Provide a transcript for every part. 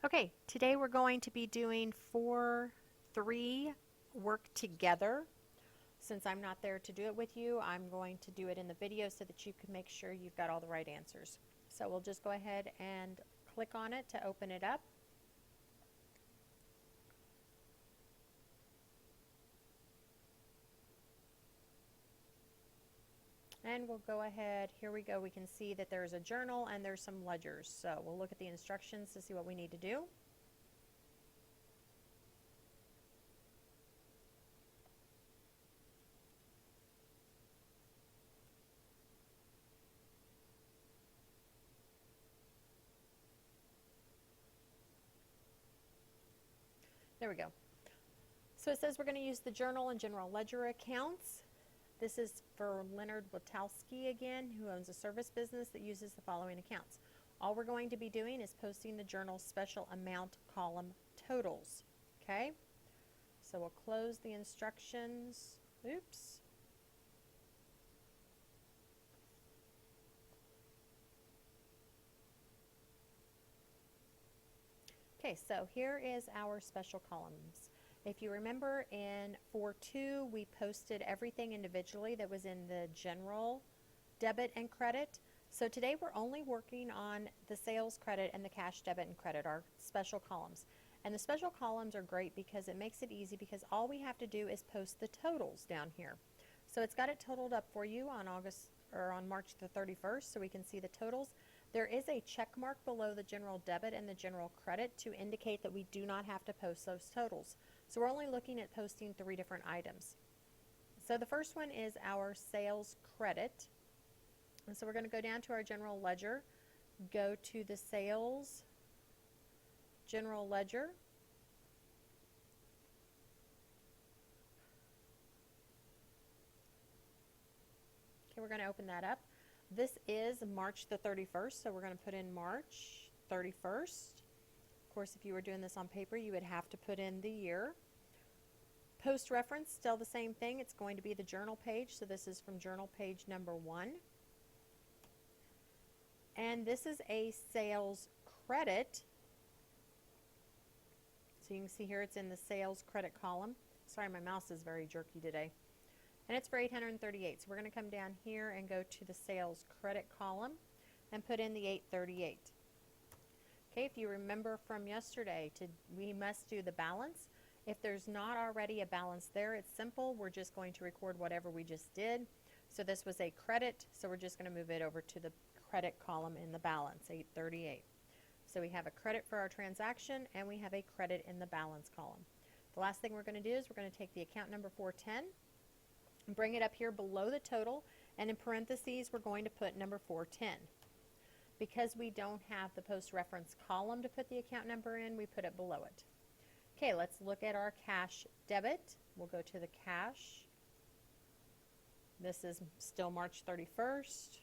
Okay, today we're going to be doing 4-3 work together. Since I'm not there to do it with you, I'm going to do it in the video so that you can make sure you've got all the right answers. So we'll just go ahead and click on it to open it up. And we'll go ahead, here we go, we can see that there's a journal and there's some ledgers. So we'll look at the instructions to see what we need to do. There we go. So it says we're going to use the journal and general ledger accounts. This is for Leonard Witowski again, who owns a service business that uses the following accounts. All we're going to be doing is posting the journal special amount column totals. Okay? So we'll close the instructions. Oops. Okay, so here is our special columns. If you remember in 4.2, we posted everything individually that was in the general debit and credit. So today we're only working on the sales credit and the cash debit and credit, our special columns. And the special columns are great because it makes it easy because all we have to do is post the totals down here. So it's got it totaled up for you on March the 31st so we can see the totals. There is a check mark below the general debit and the general credit to indicate that we do not have to post those totals. So we're only looking at posting 3 different items. So the first one is our sales credit. And so we're going to go down to our general ledger, go to the sales general ledger. Okay, we're going to open that up. This is March the 31st, so we're going to put in March 31st. Of course, if you were doing this on paper, you would have to put in the year. Post reference, still the same thing. It's going to be the journal page, so this is from journal page number 1. And this is a sales credit. So you can see here it's in the sales credit column. Sorry, my mouse is very jerky today. And it's for $838. So we're going to come down here and go to the sales credit column and put in the $838. Okay, if you remember from yesterday, we must do the balance. If there's not already a balance there, it's simple. We're just going to record whatever we just did. So this was a credit, so we're just going to move it over to the credit column in the balance, $838. So we have a credit for our transaction and we have a credit in the balance column. The last thing we're going to do is we're going to take the account number 410 and bring it up here below the total, and in parentheses we're going to put number 410. Because we don't have the post reference column to put the account number in, we put it below it. Okay, let's look at our cash debit. We'll go to the cash. This is still March 31st.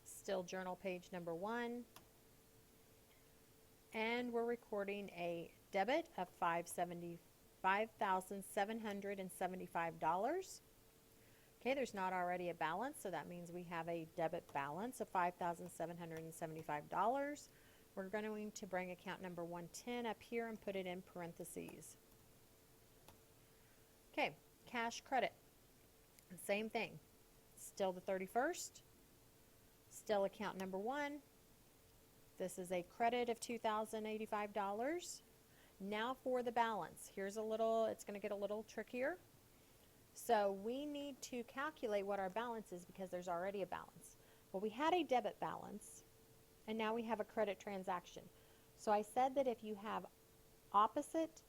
Still journal page number 1. And we're recording a debit of $5,775. Okay, there's not already a balance, so that means we have a debit balance of $5,775. We're going to bring account number 110 up here and put it in parentheses. Okay, cash credit. Same thing. Still the 31st. Still account number 1. This is a credit of $2,085. Now for the balance. It's going to get a little trickier. So we need to calculate what our balance is because there's already a balance. Well, we had a debit balance, and now we have a credit transaction. So I said that if you have opposite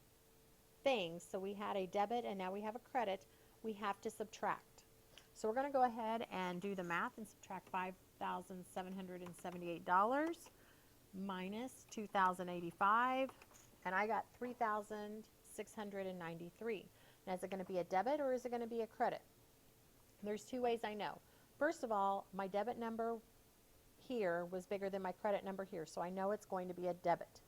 things, so we had a debit and now we have a credit, we have to subtract. So we're going to go ahead and do the math and subtract $5,778 minus $2,085, and I got $3,693. Now, is it going to be a debit or is it going to be a credit? There's 2 ways I know. First of all, my debit number here was bigger than my credit number here, so I know it's going to be a debit.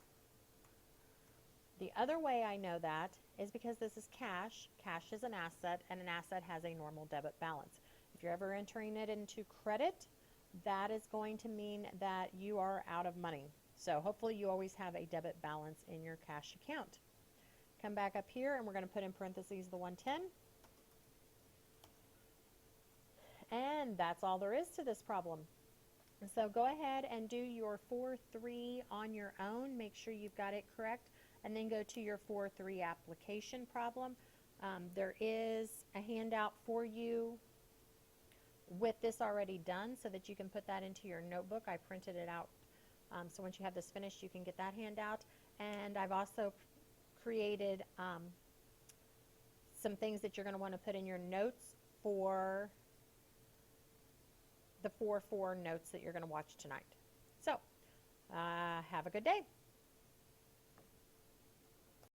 The other way I know that is because this is cash. Cash is an asset, and an asset has a normal debit balance. If you're ever entering it into credit, that is going to mean that you are out of money. So hopefully you always have a debit balance in your cash account. Come back up here and we're going to put in parentheses the 110. And that's all there is to this problem. So go ahead and do your 4-3 on your own. Make sure you've got it correct. And then go to your 4-3 application problem. There is a handout for you with this already done so that you can put that into your notebook. I printed it out. So once you have this finished, you can get that handout. And I've also created some things that you're going to want to put in your notes for the 4-4 notes that you're going to watch tonight. So, have a good day.